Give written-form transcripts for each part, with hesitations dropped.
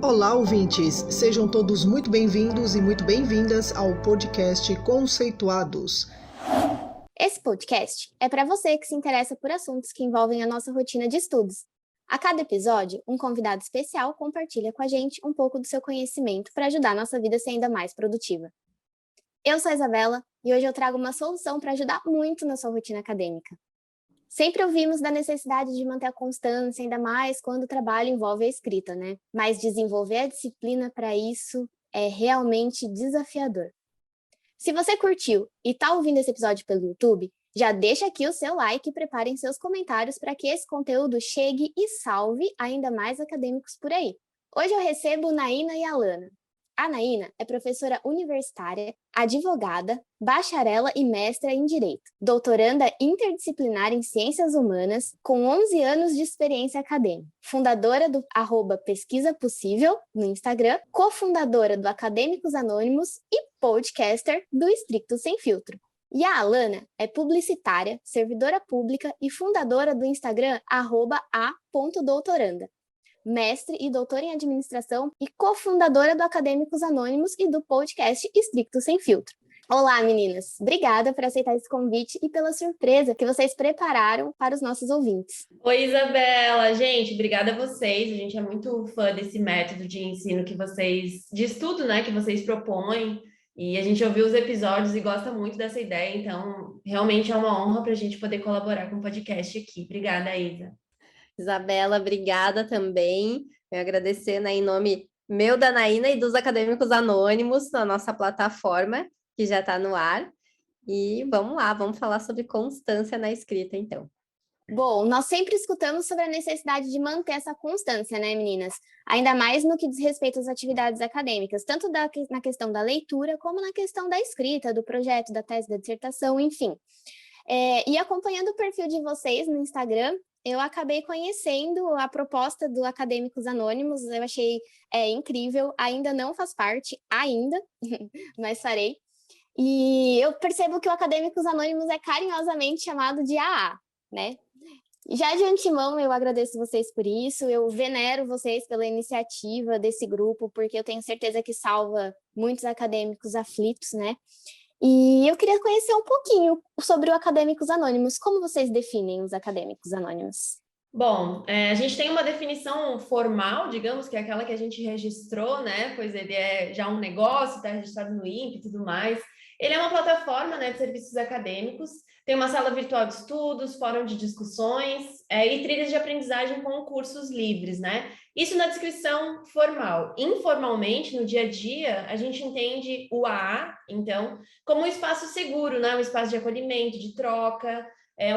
Olá, ouvintes! Sejam todos muito bem-vindos e muito bem-vindas ao podcast Conceituados. Esse podcast é para você que se interessa por assuntos que envolvem a nossa rotina de estudos. A cada episódio, um convidado especial compartilha com a gente um pouco do seu conhecimento para ajudar a nossa vida a ser ainda mais produtiva. Eu sou a Isabela e hoje eu trago uma solução para ajudar muito na sua rotina acadêmica. Sempre ouvimos da necessidade de manter a constância, ainda mais quando o trabalho envolve a escrita, né? Mas desenvolver a disciplina para isso é realmente desafiador. Se você curtiu e está ouvindo esse episódio pelo YouTube, já deixa aqui o seu like e preparem seus comentários para que esse conteúdo chegue e salve ainda mais acadêmicos por aí. Hoje eu recebo Naina e Alana. A Naina é professora universitária, advogada, bacharela e mestra em Direito, doutoranda interdisciplinar em Ciências Humanas, com 11 anos de experiência acadêmica, fundadora do @Pesquisa Possível no Instagram, cofundadora do Acadêmicos Anônimos e podcaster do Estricto Sem Filtro. E a Alana é publicitária, servidora pública e fundadora do Instagram @a.doutoranda. Mestre e doutora em administração e cofundadora do Acadêmicos Anônimos e do podcast Estricto Sem Filtro. Olá, meninas! Obrigada por aceitar esse convite e pela surpresa que vocês prepararam para os nossos ouvintes. Oi, Isabela! Gente, obrigada a vocês. A gente é muito fã desse método de ensino de estudo, né, que vocês propõem. E a gente ouviu os episódios e gosta muito dessa ideia, então realmente é uma honra para a gente poder colaborar com o podcast aqui. Obrigada, Isa. Isabela, obrigada também. Eu agradecer, né, em nome meu, da Naina e dos Acadêmicos Anônimos, na nossa plataforma, que já está no ar. E vamos lá, vamos falar sobre constância na escrita, então. Bom, nós sempre escutamos sobre a necessidade de manter essa constância, né, meninas? Ainda mais no que diz respeito às atividades acadêmicas, tanto na questão da leitura, como na questão da escrita, do projeto, da tese, da dissertação, enfim. E acompanhando o perfil de vocês no Instagram, eu acabei conhecendo a proposta do Acadêmicos Anônimos, eu achei incrível, ainda não faz parte, mas farei. E eu percebo que o Acadêmicos Anônimos é carinhosamente chamado de AA, né? Já de antemão, eu agradeço vocês por isso, eu venero vocês pela iniciativa desse grupo, porque eu tenho certeza que salva muitos acadêmicos aflitos, né? E eu queria conhecer um pouquinho sobre o Acadêmicos Anônimos. Como vocês definem os Acadêmicos Anônimos? Bom, a gente tem uma definição formal, digamos, que é aquela que a gente registrou, né? Pois ele é já um negócio, está registrado no INPE e tudo mais. Ele é uma plataforma, né, de serviços acadêmicos, tem uma sala virtual de estudos, fórum de discussões e trilhas de aprendizagem com cursos livres, né? Isso na descrição formal. Informalmente, no dia a dia, a gente entende o AA, então, como um espaço seguro, né? Um espaço de acolhimento, de troca,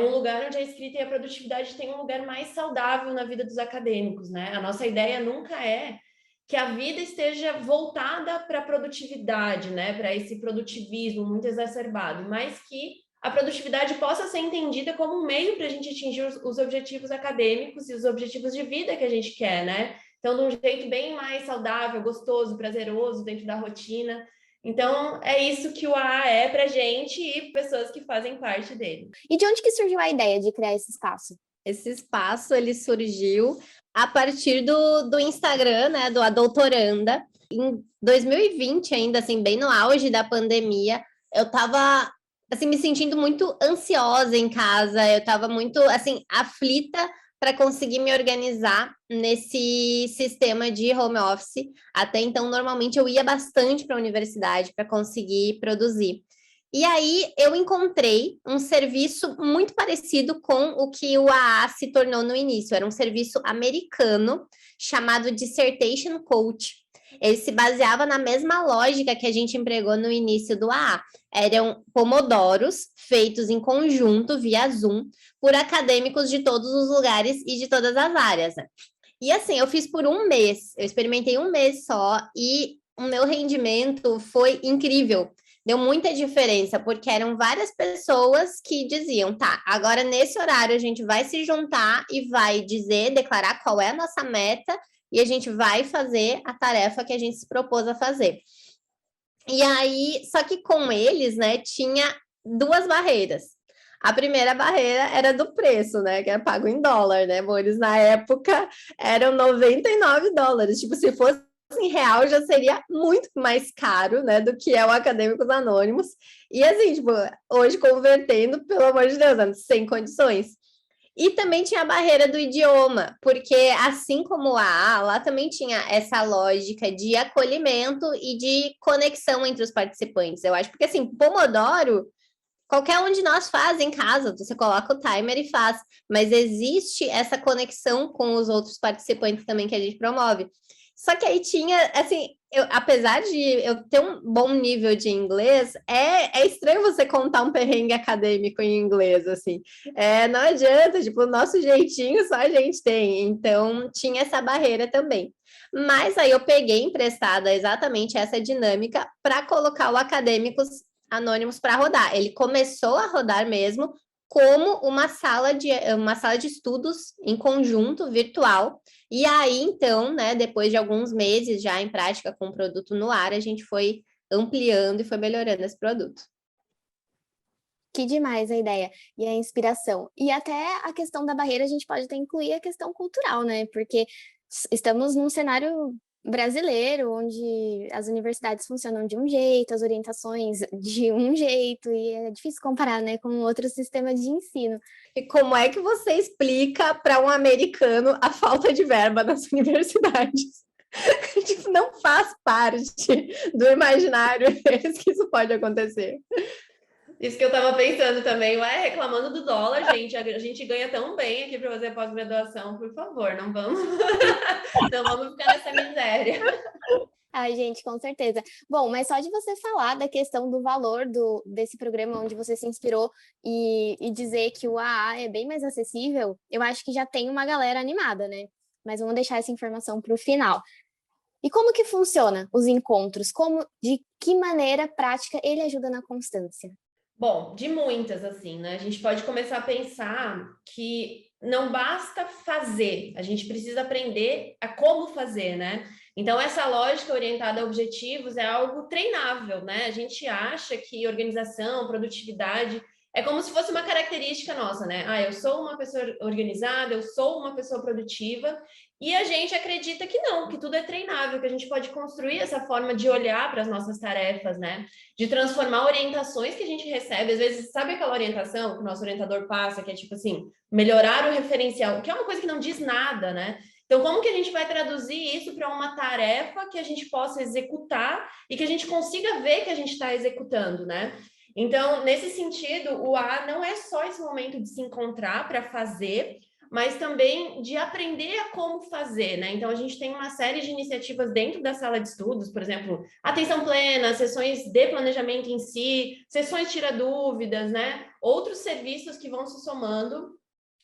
um lugar onde a escrita e a produtividade têm um lugar mais saudável na vida dos acadêmicos, né? A nossa ideia nunca é que a vida esteja voltada para a produtividade, né? Para esse produtivismo muito exacerbado, mas que a produtividade possa ser entendida como um meio para a gente atingir os objetivos acadêmicos e os objetivos de vida que a gente quer, né? Então, de um jeito bem mais saudável, gostoso, prazeroso, dentro da rotina. Então, é isso que o AA é para a gente e pessoas que fazem parte dele. E de onde que surgiu a ideia de criar esse espaço? Esse espaço, ele surgiu a partir do Instagram, né, do A Doutoranda. Em 2020, ainda assim, bem no auge da pandemia, eu estava assim, me sentindo muito ansiosa em casa, eu estava muito, assim, aflita para conseguir me organizar nesse sistema de home office. Até então, normalmente, eu ia bastante para a universidade para conseguir produzir. E aí, eu encontrei um serviço muito parecido com o que o AA se tornou no início. Era um serviço americano chamado Dissertation Coach. Ele se baseava na mesma lógica que a gente empregou no início do AA. Eram pomodoros feitos em conjunto, via Zoom, por acadêmicos de todos os lugares e de todas as áreas. E assim, eu fiz por um mês, eu experimentei um mês só e o meu rendimento foi incrível. Deu muita diferença, porque eram várias pessoas que diziam, tá, agora nesse horário a gente vai se juntar e vai declarar qual é a nossa meta e a gente vai fazer a tarefa que a gente se propôs a fazer. E aí, só que com eles, né, tinha duas barreiras. A primeira barreira era do preço, né, que é pago em dólar, né, amores? Na época eram $99. Tipo, se fosse em real, já seria muito mais caro, né, do que é o Acadêmicos Anônimos. E assim, tipo, hoje convertendo, pelo amor de Deus, sem condições. E também tinha a barreira do idioma, porque assim como a lá também tinha essa lógica de acolhimento e de conexão entre os participantes, eu acho. Porque assim, Pomodoro, qualquer um de nós faz em casa, você coloca o timer e faz, mas existe essa conexão com os outros participantes também que a gente promove. Só que aí tinha, assim, apesar de eu ter um bom nível de inglês, é estranho você contar um perrengue acadêmico em inglês, assim. Não adianta, tipo, o nosso jeitinho só a gente tem. Então, tinha essa barreira também. Mas aí eu peguei emprestada exatamente essa dinâmica para colocar o Acadêmicos Anônimos para rodar. Ele começou a rodar mesmo como uma sala de estudos em conjunto virtual. E aí, então, né, depois de alguns meses já em prática com o produto no ar, a gente foi ampliando e foi melhorando esse produto. Que demais a ideia e a inspiração. E até a questão da barreira, a gente pode até incluir a questão cultural, né? Porque estamos num cenário brasileiro, onde as universidades funcionam de um jeito, as orientações de um jeito, e é difícil comparar, né, com outro sistema de ensino. E como é que você explica para um americano a falta de verba nas universidades? Tipo, não faz parte do imaginário deles que isso pode acontecer. Isso que eu tava pensando também, reclamando do dólar, gente, a gente ganha tão bem aqui para fazer pós-graduação, por favor, não vamos, não vamos ficar nessa miséria. Ai, gente, com certeza. Bom, mas só de você falar da questão do valor desse programa onde você se inspirou e dizer que o AA é bem mais acessível, eu acho que já tem uma galera animada, né? Mas vamos deixar essa informação para o final. E como que funciona os encontros? De que maneira prática ele ajuda na constância? Bom, de muitas, assim, né? A gente pode começar a pensar que não basta fazer, a gente precisa aprender a como fazer, né? Então, essa lógica orientada a objetivos é algo treinável, né? A gente acha que organização, produtividade é como se fosse uma característica nossa, né? Eu sou uma pessoa organizada, eu sou uma pessoa produtiva, e a gente acredita que não, que tudo é treinável, que a gente pode construir essa forma de olhar para as nossas tarefas, né? De transformar orientações que a gente recebe. Às vezes, sabe aquela orientação que o nosso orientador passa, que é tipo assim, melhorar o referencial, que é uma coisa que não diz nada, né? Então, como que a gente vai traduzir isso para uma tarefa que a gente possa executar e que a gente consiga ver que a gente está executando, né? Então, nesse sentido, o AA não é só esse momento de se encontrar para fazer, mas também de aprender a como fazer, né? Então, a gente tem uma série de iniciativas dentro da sala de estudos, por exemplo, atenção plena, sessões de planejamento em si, sessões tira dúvidas, né? Outros serviços que vão se somando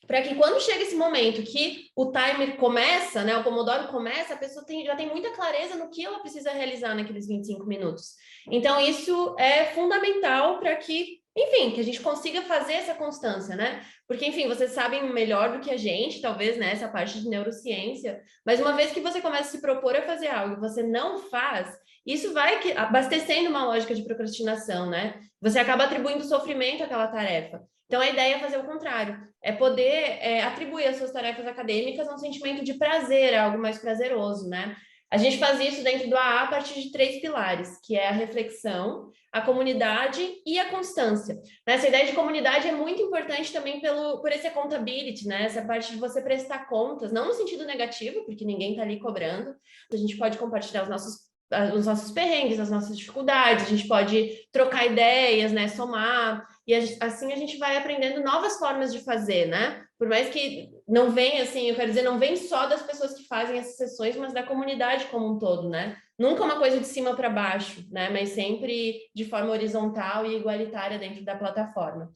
para que quando chega esse momento que o timer começa, né, o Pomodoro começa, a pessoa já tem muita clareza no que ela precisa realizar naqueles 25 minutos. Então, isso é fundamental para que, enfim, que a gente consiga fazer essa constância, né? Porque, enfim, vocês sabem melhor do que a gente, talvez, né, essa parte de neurociência, mas uma vez que você começa a se propor a fazer algo e você não faz, isso vai abastecendo uma lógica de procrastinação, né? Você acaba atribuindo sofrimento àquela tarefa. Então, a ideia é fazer o contrário, é poder atribuir as suas tarefas acadêmicas a um sentimento de prazer, a algo mais prazeroso, né? A gente faz isso dentro do AA a partir de 3 pilares, que é a reflexão, a comunidade e a constância. Essa ideia de comunidade é muito importante também por esse accountability, né? Essa parte de você prestar contas, não no sentido negativo, porque ninguém está ali cobrando, a gente pode compartilhar os nossos perrengues, as nossas dificuldades, a gente pode trocar ideias, né, somar, e assim a gente vai aprendendo novas formas de fazer, né? Por mais que não venha, assim, eu quero dizer, não vem só das pessoas que fazem essas sessões, mas da comunidade como um todo, né? Nunca uma coisa de cima para baixo, né? Mas sempre de forma horizontal e igualitária dentro da plataforma.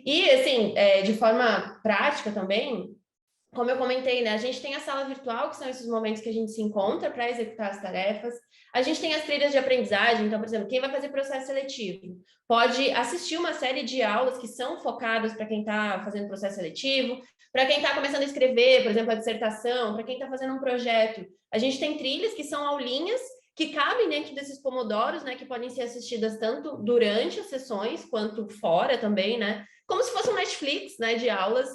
E, assim, de forma prática também, como eu comentei, né? A gente tem a sala virtual, que são esses momentos que a gente se encontra para executar as tarefas. A gente tem as trilhas de aprendizagem, então, por exemplo, quem vai fazer processo seletivo pode assistir uma série de aulas que são focadas para quem está fazendo processo seletivo, para quem está começando a escrever, por exemplo, a dissertação, para quem está fazendo um projeto. A gente tem trilhas que são aulinhas que cabem dentro desses pomodoros, né, que podem ser assistidas tanto durante as sessões quanto fora também, né? Como se fosse um Netflix, né, de aulas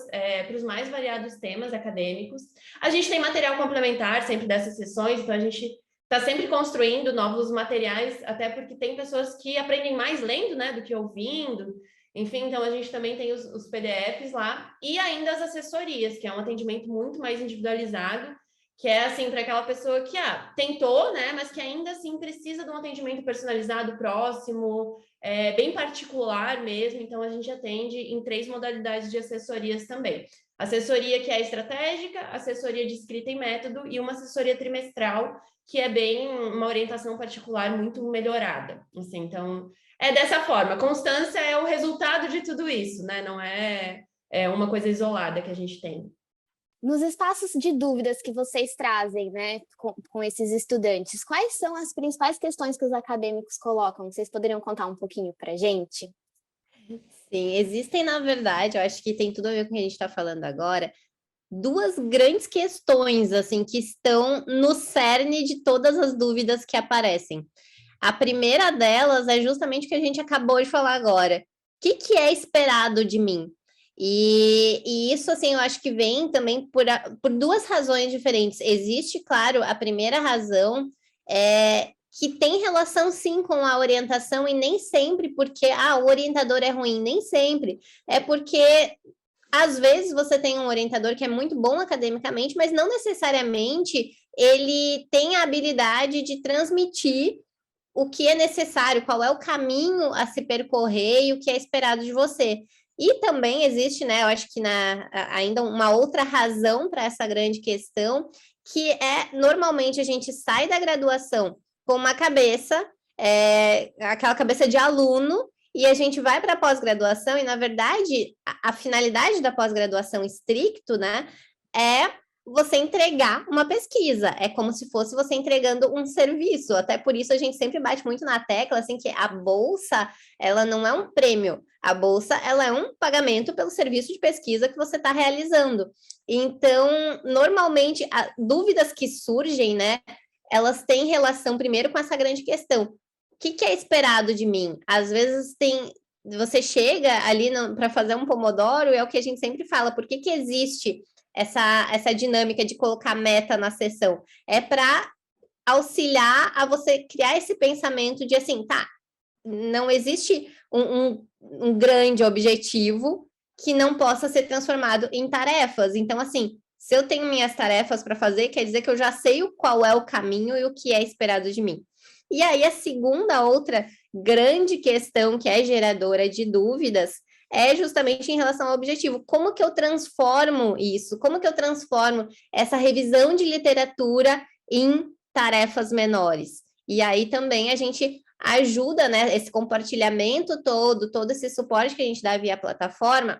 para os mais variados temas acadêmicos. A gente tem material complementar sempre dessas sessões, então a gente está sempre construindo novos materiais, até porque tem pessoas que aprendem mais lendo, né, do que ouvindo. Enfim, então a gente também tem os PDFs lá e ainda as assessorias, que é um atendimento muito mais individualizado, que é assim para aquela pessoa que tentou, né, mas que ainda assim precisa de um atendimento personalizado, próximo, bem particular mesmo. Então a gente atende em 3 modalidades de assessorias também. Assessoria que é estratégica, assessoria de escrita e método e uma assessoria trimestral, que é bem uma orientação particular muito melhorada. Assim, então, é dessa forma. Constância é o resultado de tudo isso, né? Não é uma coisa isolada que a gente tem. Nos espaços de dúvidas que vocês trazem, né, com esses estudantes, quais são as principais questões que os acadêmicos colocam? Vocês poderiam contar um pouquinho para a gente? Sim, existem, na verdade, eu acho que tem tudo a ver com o que a gente está falando agora, 2 grandes questões, assim, que estão no cerne de todas as dúvidas que aparecem. A primeira delas é justamente o que a gente acabou de falar agora. O que é esperado de mim? E isso, assim, eu acho que vem também por 2 razões diferentes. Existe, claro, a primeira razão que tem relação, sim, com a orientação, e nem sempre porque o orientador é ruim, nem sempre. É porque às vezes você tem um orientador que é muito bom academicamente, mas não necessariamente ele tem a habilidade de transmitir o que é necessário, qual é o caminho a se percorrer e o que é esperado de você. E também existe, né, eu acho que ainda uma outra razão para essa grande questão, que é, normalmente, a gente sai da graduação com uma cabeça, aquela cabeça de aluno, e a gente vai para a pós-graduação, e, na verdade, a finalidade da pós-graduação estricto, né, é você entregar uma pesquisa. É como se fosse você entregando um serviço. Até por isso a gente sempre bate muito na tecla, assim, que a bolsa, ela não é um prêmio. A bolsa, ela é um pagamento pelo serviço de pesquisa que você está realizando. Então, normalmente, dúvidas que surgem, né, elas têm relação primeiro com essa grande questão. O que é esperado de mim? Às vezes você chega ali para fazer um pomodoro, é o que a gente sempre fala, por que existe essa dinâmica de colocar meta na sessão? É para auxiliar a você criar esse pensamento de assim, não existe um grande objetivo que não possa ser transformado em tarefas. Então, assim, se eu tenho minhas tarefas para fazer, quer dizer que eu já sei qual é o caminho e o que é esperado de mim. E aí, a outra grande questão que é geradora de dúvidas é justamente em relação ao objetivo. Como que eu transformo isso? Como que eu transformo essa revisão de literatura em tarefas menores? E aí também a gente ajuda, né, esse compartilhamento todo esse suporte que a gente dá via plataforma,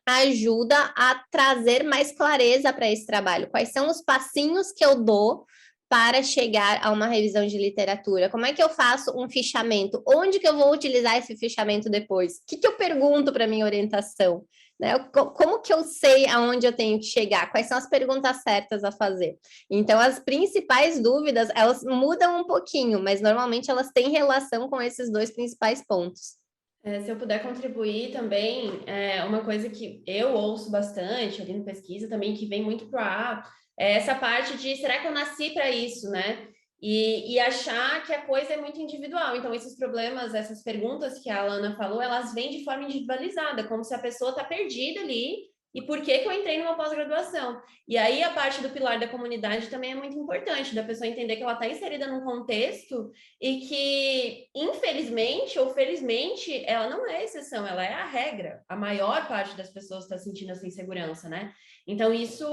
ajuda a trazer mais clareza para esse trabalho. Quais são os passinhos que eu dou para chegar a uma revisão de literatura? Como é que eu faço um fichamento? Onde que eu vou utilizar esse fichamento depois? O que eu pergunto para minha orientação? Né? Como que eu sei aonde eu tenho que chegar? Quais são as perguntas certas a fazer? Então, as principais dúvidas, elas mudam um pouquinho, mas normalmente elas têm relação com esses 2 principais pontos. Se eu puder contribuir também, uma coisa que eu ouço bastante ali no pesquisa também, que vem muito para o A, é essa parte de, será que eu nasci para isso, né? E achar que a coisa é muito individual. Então, esses problemas, essas perguntas que a Alana falou, elas vêm de forma individualizada, como se a pessoa está perdida ali, e por que eu entrei numa pós-graduação? E aí, a parte do pilar da comunidade também é muito importante, da pessoa entender que ela está inserida num contexto e que, infelizmente ou felizmente, ela não é exceção, ela é a regra. A maior parte das pessoas está sentindo essa insegurança, né? Então, isso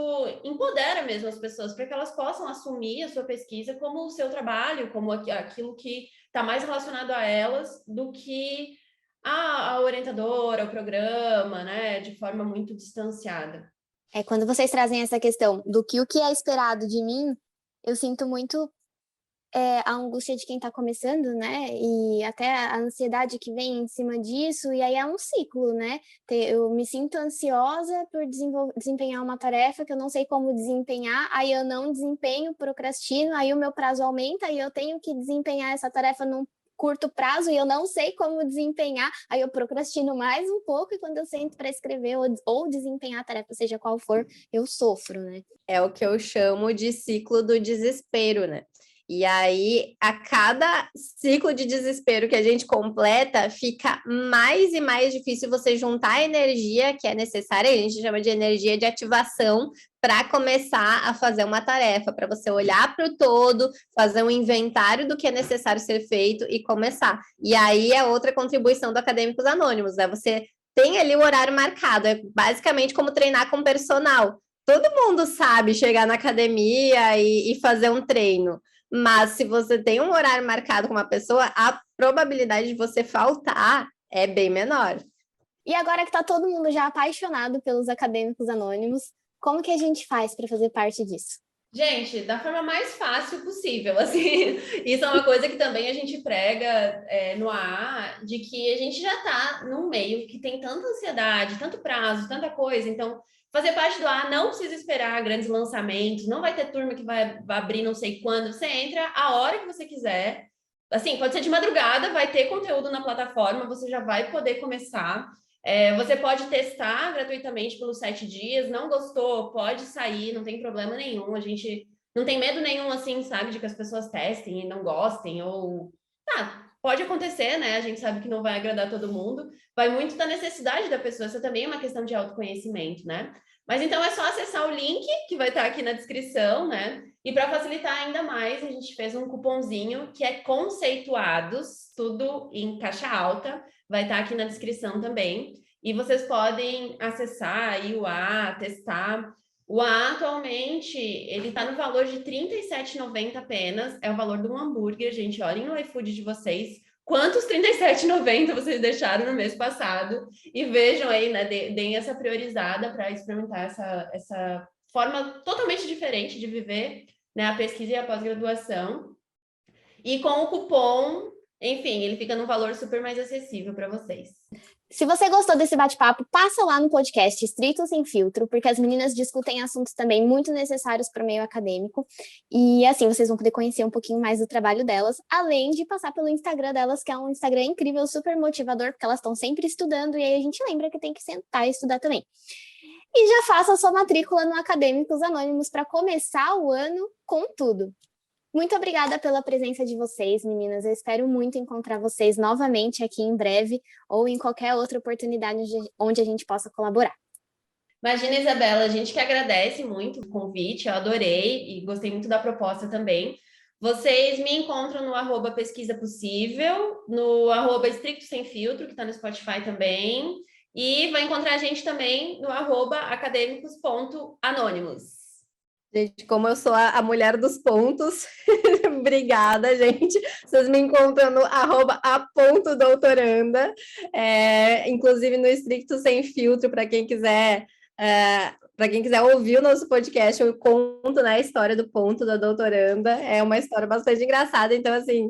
empodera mesmo as pessoas para que elas possam assumir a sua pesquisa como o seu trabalho, como aquilo que está mais relacionado a elas do que a orientadora, o programa, né? De forma muito distanciada. Quando vocês trazem essa questão do o que é esperado de mim, eu sinto muito a angústia de quem está começando, né? E até a ansiedade que vem em cima disso, e aí é um ciclo, né? Eu me sinto ansiosa por desempenhar uma tarefa que eu não sei como desempenhar, aí eu não desempenho, procrastino, aí o meu prazo aumenta e eu tenho que desempenhar essa tarefa num curto prazo e eu não sei como desempenhar, aí eu procrastino mais um pouco e quando eu sento para escrever ou desempenhar a tarefa, seja qual for, eu sofro, né? É o que eu chamo de ciclo do desespero, né? E aí, a cada ciclo de desespero que a gente completa, fica mais e mais difícil você juntar a energia que é necessária, a gente chama de energia de ativação, para começar a fazer uma tarefa, para você olhar para o todo, fazer um inventário do que é necessário ser feito e começar. E aí é outra contribuição do Acadêmicos Anônimos, né? Você tem ali o horário marcado, é basicamente como treinar com personal. Todo mundo sabe chegar na academia e fazer um treino, mas se você tem um horário marcado com uma pessoa, a probabilidade de você faltar é bem menor. E agora que tá todo mundo já apaixonado pelos Acadêmicos Anônimos, como que a gente faz para fazer parte disso? Gente, da forma mais fácil possível, assim, isso é uma coisa que também a gente prega no AA, de que a gente já está num meio que tem tanta ansiedade, tanto prazo, tanta coisa, então fazer parte do AA não precisa esperar grandes lançamentos, não vai ter turma que vai abrir não sei quando, você entra a hora que você quiser, assim, pode ser de madrugada, vai ter conteúdo na plataforma, você já vai poder começar. Você pode testar gratuitamente pelos 7 dias, não gostou, pode sair, não tem problema nenhum, a gente não tem medo nenhum, assim, sabe, de que as pessoas testem e não gostem, ou... pode acontecer, né, a gente sabe que não vai agradar todo mundo, vai muito da necessidade da pessoa, isso também é uma questão de autoconhecimento, né, mas então é só acessar o link, que vai estar aqui na descrição, né, e para facilitar ainda mais, a gente fez um cupomzinho que é conceituados, tudo em caixa alta, vai estar aqui na descrição também. E vocês podem acessar aí o AA, testar. O AA, atualmente, ele está no valor de R$ 37,90 apenas. É o valor de um hambúrguer, gente. Olhem no iFood de vocês. Quantos R$ 37,90 vocês deixaram no mês passado? E vejam aí, né? Deem essa priorizada para experimentar essa forma totalmente diferente de viver, né, a pesquisa e a pós-graduação. E com o cupom... Enfim, ele fica num valor super mais acessível para vocês. Se você gostou desse bate-papo, passa lá no podcast Estrito Sem Filtro, porque as meninas discutem assuntos também muito necessários para o meio acadêmico. E assim, vocês vão poder conhecer um pouquinho mais do trabalho delas, além de passar pelo Instagram delas, que é um Instagram incrível, super motivador, porque elas estão sempre estudando, e aí a gente lembra que tem que sentar e estudar também. E já faça a sua matrícula no Acadêmicos Anônimos para começar o ano com tudo. Muito obrigada pela presença de vocês, meninas. Eu espero muito encontrar vocês novamente aqui em breve ou em qualquer outra oportunidade onde a gente possa colaborar. Imagina, Isabela, a gente que agradece muito o convite, eu adorei e gostei muito da proposta também. Vocês me encontram no @pesquisapossível, no @estrictosemfiltro, que está no Spotify também, e vai encontrar a gente também no @academicos.anônimos. Gente, como eu sou a mulher dos pontos, obrigada, gente. Vocês me encontram no @a.doutoranda, inclusive no Estricto Sem Filtro, para quem quiser ouvir o nosso podcast, eu conto, né, a história do ponto da doutoranda. É uma história bastante engraçada, então, assim,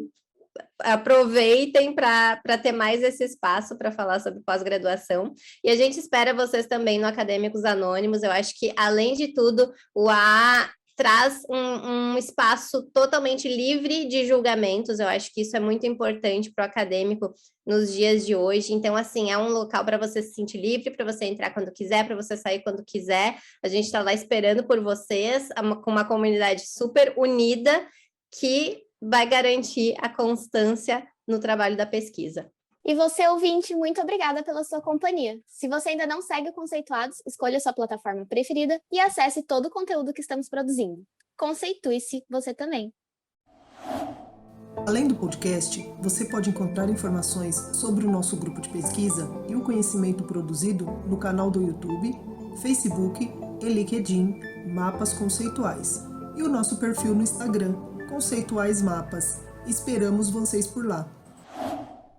aproveitem para ter mais esse espaço para falar sobre pós-graduação. E a gente espera vocês também no Acadêmicos Anônimos. Eu acho que, além de tudo, o AA traz um espaço totalmente livre de julgamentos. Eu acho que isso é muito importante para o acadêmico nos dias de hoje. Então, assim, é um local para você se sentir livre, para você entrar quando quiser, para você sair quando quiser. A gente está lá esperando por vocês, com uma comunidade super unida que vai garantir a constância no trabalho da pesquisa. E você, ouvinte, muito obrigada pela sua companhia. Se você ainda não segue o Conceituados, escolha sua plataforma preferida e acesse todo o conteúdo que estamos produzindo. Conceitue-se você também. Além do podcast, você pode encontrar informações sobre o nosso grupo de pesquisa e o conhecimento produzido no canal do YouTube, Facebook e LinkedIn Mapas Conceituais e o nosso perfil no Instagram, Conceituais Mapas. Esperamos vocês por lá.